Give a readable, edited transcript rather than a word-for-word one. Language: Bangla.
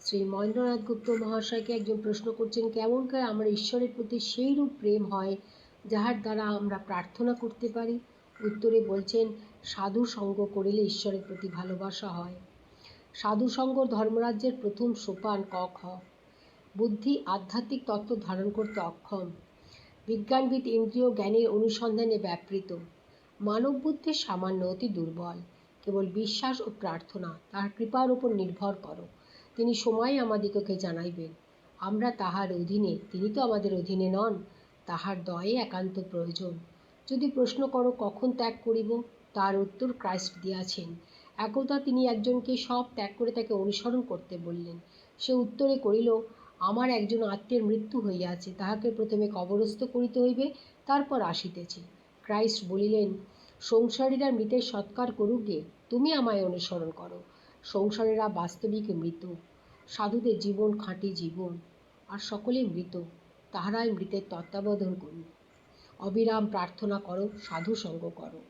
শ্রী মহেন্দ্রনাথ গুপ্ত মহাশয়কে একজন প্রশ্ন করছেন, কেমন করে আমার ঈশ্বরের প্রতি সেইরূপ প্রেম হয় যাহার দ্বারা আমরা প্রার্থনা করতে পারি? উত্তরে বলছেন, সাধু সঙ্গ করিলে ঈশ্বরের প্রতি ভালোবাসা হয়। সাধু সঙ্গ ধর্মরাজ্যের প্রথম সোপান। ক খ। বুদ্ধি আধ্যাত্মিক তত্ত্ব ধারণ করতে অক্ষম। বিজ্ঞানবিদ ইন্দ্রিয় জ্ঞানের অনুসন্ধানে ব্যাপৃত। মানব বুদ্ধির সামান্য, অতি দুর্বল। কেবল বিশ্বাস ও প্রার্থনা, তাহার কৃপার উপর নির্ভর করো। তিনি সময় আমাদিগকে জানাইবেন। আমরা তাহার অধীনে, তিনি তো আমাদের অধীনে নন। তাহার দয়ে একান্ত প্রয়োজন। যদি প্রশ্ন করো কখন ত্যাগ করিব, তার উত্তর ক্রাইস্ট দিয়াছেন। একদা তিনি একজনকে সব ত্যাগ করে তাকে অনুসরণ করতে বললেন। সে উত্তরে করিল, আমার একজন আত্মীয়ের মৃত্যু হইয়াছে, তাহাকে প্রথমে কবরস্থ করিতে হইবে, তারপর আসিতেছি। ক্রাইস্ট বলিলেন, সংসারীরা মৃতের সৎকার করুক গে, তুমি আমায় অনুসরণ করো। সংসারীরা বাস্তবিক মৃত। সাধুদের জীবন খাঁটি জীবন, আর সকলে মৃত। তাহারাই মৃতের তত্ত্বাবধান করুন। অবিরাম প্রার্থনা করো, সাধু সঙ্গ করো।